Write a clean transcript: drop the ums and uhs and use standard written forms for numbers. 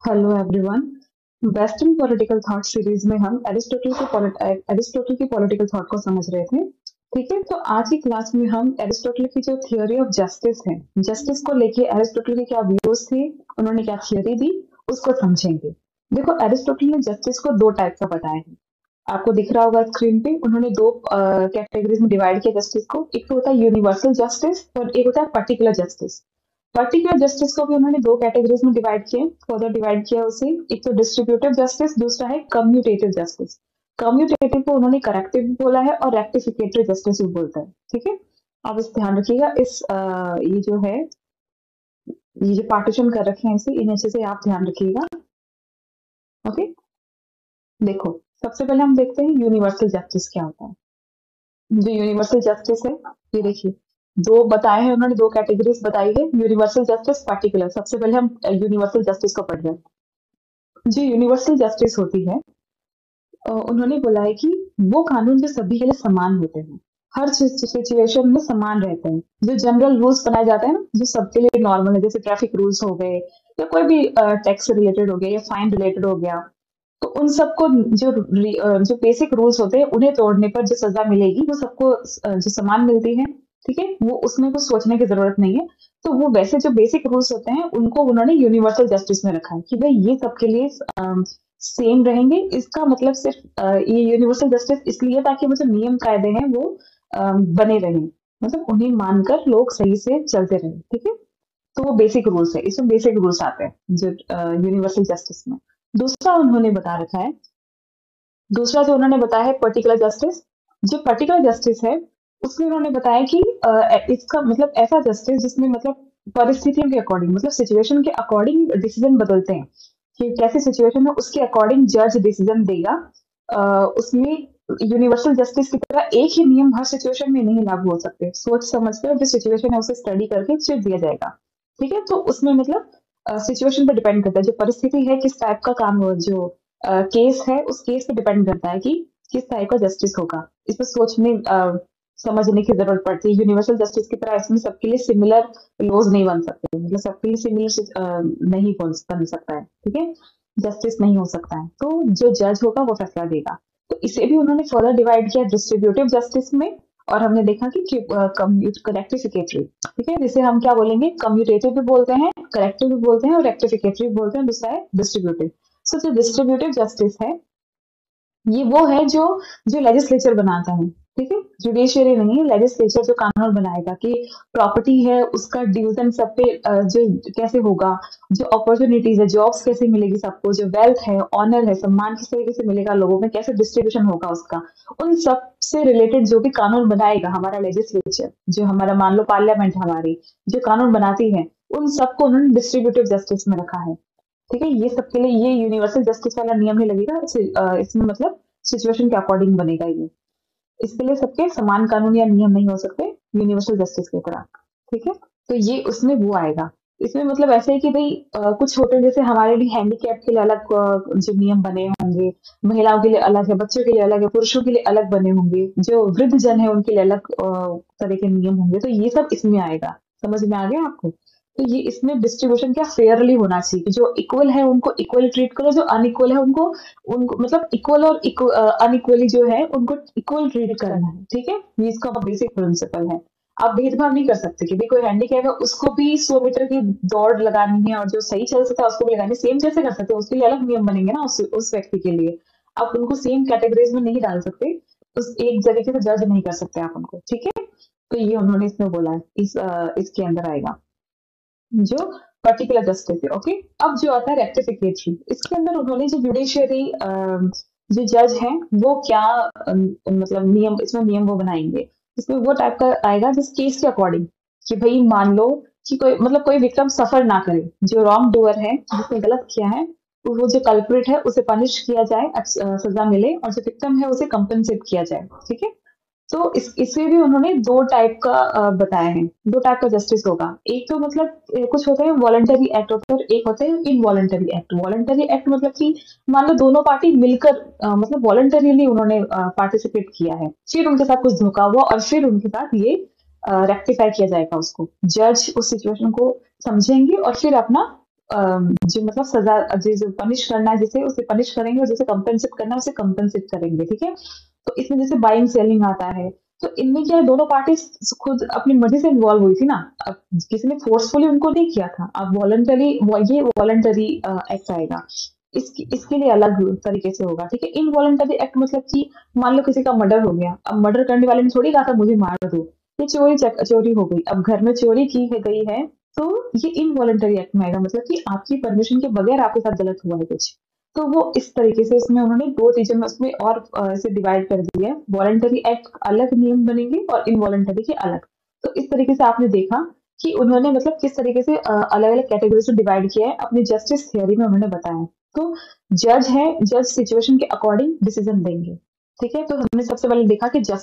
Hello everyone. Western political thought series में हम Aristotle की पॉलिटिकल थॉट को समझ रहे थे। ठीक है, तो आज की क्लास में हम एरिस्टोटल की जो थियोरी ऑफ जस्टिस है, जस्टिस को लेके एरिस्टोटल के क्या व्यूज थे, उन्होंने क्या थियोरी दी, उसको समझेंगे। देखो, एरिस्टोटल ने जस्टिस को दो टाइप का बताया है। आपको दिख रहा होगा स्क्रीन पे, उन्होंने दो कैटेगरीज में डिवाइड किया जस्टिस को। एक तो होता है यूनिवर्सल जस्टिस और एक होता है पर्टिकुलर जस्टिस। पर्टिकुलर जस्टिस को भी उन्होंने दो कैटेगरीज में डिवाइड किया, फर्दर डिवाइड किया उसे। एक तो डिस्ट्रीब्यूटिव जस्टिस, दूसरा है कम्यूटेटिव जस्टिस। कम्यूटेटिव को उन्होंने करेक्टिव भी बोला है और रेक्टिफिकेटरी जस्टिस भी बोलता है। ठीक है, अब इस ध्यान रखिएगा, इस ये जो है, ये जो पार्टीशन कर रखे हैं इसे, इन अच्छे से आप ध्यान रखिएगा। ओके, देखो, सबसे पहले हम देखते हैं यूनिवर्सल जस्टिस क्या होता है। जो यूनिवर्सल जस्टिस है, ये देखिए, दो बताए हैं उन्होंने, दो कैटेगरीज बताई है, यूनिवर्सल जस्टिस, पर्टिकुलर। सबसे पहले हम यूनिवर्सल जस्टिस को पढ़ रहे हैं। जो यूनिवर्सल जस्टिस होती है, उन्होंने बोला है कि वो कानून जो सभी के लिए समान होते हैं, हर सिचुएशन में समान रहते हैं। जो जनरल रूल्स बनाए जाते हैं ना, जो सबके लिए नॉर्मल है, जैसे ट्रैफिक रूल्स हो गए या कोई भी टैक्स रिलेटेड हो गया या फाइन रिलेटेड हो गया, तो उन सबको जो बेसिक रूल्स होते हैं, उन्हें तोड़ने पर जो सजा मिलेगी वो सबको जो समान मिलती है। ठीक है, वो उसमें कुछ सोचने की जरूरत नहीं है। तो वो वैसे जो बेसिक रूल्स होते हैं, उनको उन्होंने यूनिवर्सल जस्टिस में रखा है कि भाई ये सबके लिए सेम रहेंगे। इसका मतलब सिर्फ ये यूनिवर्सल जस्टिस इसलिए ताकि वो जो नियम कायदे हैं वो बने रहें, मतलब उन्हें मानकर लोग सही से चलते रहें। ठीक है, तो वो बेसिक रूल्स है, इसमें बेसिक रूल्स आते हैं जो यूनिवर्सल जस्टिस में। दूसरा उन्होंने बता रखा है, दूसरा जो उन्होंने बताया है पर्टिकुलर जस्टिस। जो पर्टिकुलर जस्टिस है, उसमें उन्होंने बताया कि इसका मतलब ऐसा जस्टिस जिसमें मतलब परिस्थितियों के अकॉर्डिंग, मतलब सिचुएशन के अकॉर्डिंग डिसीजन बदलते हैं कि कैसी सिचुएशन है उसके अकॉर्डिंग जज डिसीजन देगा। उसमें यूनिवर्सल जस्टिस की तरह एक ही नियम हर सिचुएशन में नहीं लागू हो सकते, सोच समझ कर जो सिचुएशन है उसे स्टडी करके फिर दिया जाएगा। ठीक है, तो उसमें मतलब सिचुएशन पर डिपेंड करता है, जो परिस्थिति है किस टाइप का काम हो, जो केस है उस केस पे डिपेंड करता है कि किस टाइप का जस्टिस होगा। इसमें सोचने समझने की जरूरत पड़ती है। यूनिवर्सल जस्टिस की तरह इसमें सबके लिए सिमिलर लॉज नहीं बन सकते, मतलब सबके लिए सिमिलर नहीं बन सकता है। ठीक है, जस्टिस नहीं हो सकता है, तो जो जज होगा वो फैसला देगा। तो इसे भी उन्होंने फर्दर डिवाइड किया डिस्ट्रीब्यूटिव जस्टिस में। और हमने देखा कि करेक्टिफिकेटरी, ठीक है, जिसे हम क्या बोलेंगे, कम्यूटेटिव भी बोलते हैं, करेक्टिव भी बोलते हैं और रेक्टिफिकेटरी भी बोलते हैं। दूसरा है डिस्ट्रीब्यूटिव। सो जो डिस्ट्रीब्यूटिव जस्टिस है, ये वो है जो जो लेजिस्लेचर बनाता है। ठीक है, जुडिशियरी नहीं, लेजिस्लेचर जो कानून बनाएगा कि प्रॉपर्टी है उसका डिवीजन सब पे जो कैसे होगा, जो अपॉर्चुनिटीज है, जॉब्स कैसे मिलेगी सबको, जो वेल्थ है, ऑनर है, सम्मान किस तरीके से मिलेगा लोगों में, कैसे डिस्ट्रीब्यूशन होगा उसका, उन सब से रिलेटेड जो भी कानून बनाएगा हमारा लेजिस्लेचर, जो हमारा मान लो पार्लियामेंट हमारी जो कानून बनाती है, उन सबको उन्होंने डिस्ट्रीब्यूटिव जस्टिस में रखा है। ठीक है, ये सबके लिए ये यूनिवर्सल जस्टिस वाला नियम नहीं लगेगा। इसमें मतलब सिचुएशन के अकॉर्डिंग बनेगा ये। इसके लिए सबके समान कानून या नियम नहीं हो सकते यूनिवर्सल जस्टिस की तरह। ठीक है, तो ये उसमें वो आएगा। इसमें मतलब ऐसे है कि भाई कुछ होते हैं, जैसे हमारे लिए हैंडीकैप के लिए अलग जो नियम बने होंगे, महिलाओं के लिए अलग है, बच्चों के लिए अलग है, पुरुषों के लिए अलग बने होंगे, जो वृद्ध जन है उनके लिए अलग तरह के नियम होंगे। तो ये सब इसमें आएगा। समझ में आ गया आपको? तो ये इसमें डिस्ट्रीब्यूशन क्या फेयरली होना चाहिए कि जो इक्वल है उनको इक्वल ट्रीट करो, जो अनइक्वल है उनको उनको मतलब इक्वल और अनइक्वली जो है उनको इक्वल ट्रीट करना है। ठीक है, ये इसका बेसिक प्रिंसिपल है। आप भेदभाव नहीं कर सकते कि भाई कोई हैंडीकैप है उसको भी 100 मीटर की दौड़ लगानी है और जो सही चल सकता है उसको भी लगानी है। सेम कैसे कर सकते हैं, उसके लिए अलग नियम बनेंगे ना उस व्यक्ति के लिए। आप उनको सेम कैटेगरीज में नहीं डाल सकते, उस एक तरीके से जज नहीं कर सकते आप उनको। ठीक है, तो ये उन्होंने इसमें बोला है, इसके अंदर आएगा जो पर्टिकुलर जस्टिस है। ओके, अब जो आता है रेक्टिफिकेटरी, इसके अंदर उन्होंने जो जुडिशियरी जो जज हैं वो क्या मतलब नियम, इसमें नियम वो बनाएंगे। इसमें वो टाइप का आएगा जिस केस के अकॉर्डिंग, कि भाई मान लो कि कोई मतलब कोई विक्टिम सफर ना करे, जो रॉन्ग डूअर है जिसने गलत किया है, तो वो जो कल्प्रिट है उसे पनिश किया जाए, सजा मिले, और जो विक्टिम है उसे कंपनसेट किया जाए। ठीक है, तो इसमें भी उन्होंने दो टाइप का बताया है, दो टाइप का जस्टिस होगा। एक तो मतलब कुछ होते हैं वॉलंटरी एक्ट होता है, एक होते हैं इनवॉलंटरी एक्ट। वॉलंटरी एक्ट मतलब कि मान लो दोनों पार्टी मिलकर मतलब वॉलंटरीली उन्होंने पार्टिसिपेट किया है, फिर उनके साथ कुछ धोखा हुआ और फिर उनके साथ ये रेक्टिफाई किया जाएगा उसको। जज उस सिचुएशन को समझेंगे और फिर अपना जो मतलब सजा जो पनिश करना है जिसे उसे पनिश करेंगे और जिसे कंपेंसेट करना है उसे कंपेंसेट करेंगे, ठीक है। तो इसमें जैसे बाइंग सेलिंग आता है, तो इनमें क्या है, दोनों पार्टी खुद अपनी मर्जी से इन्वॉल्व हुई थी ना। अब किसी ने फोर्सफुली उनको नहीं किया था। अब वॉलंटरी, ये वॉलंटरी एक्ट आएगा, इसके लिए अलग तरीके से होगा, ठीक है। इनवॉलंटरी एक्ट मतलब कि मान लो किसी का मर्डर हो गया, अब मर्डर करने वाले ने थोड़ी कहा था मुझे मार दो, ये चोरी हो गई, अब घर में चोरी की है गई है, तो ये इनवॉलंटरी एक्ट में आएगा, मतलब कि आपकी परमिशन के बगैर आपके साथ गलत हुआ है कुछ। तो वो इस तरीके से इसमें उन्होंने दो चीजें में उसमें और इसे डिवाइड कर दिया है। वॉलंटरी एक्ट अलग नियम बनेंगे और इनवॉलंटरी के अलग। तो इस तरीके से आपने देखा कि उन्होंने मतलब किस तरीके से अलग अलग कैटेगरी से डिवाइड किया है, अपनी जस्टिस थियोरी में उन्होंने बताया। तो जज है, जज सिचुएशन के अकॉर्डिंग डिसीजन देंगे, ठीक है। तो हमने सबसे पहले देखा कि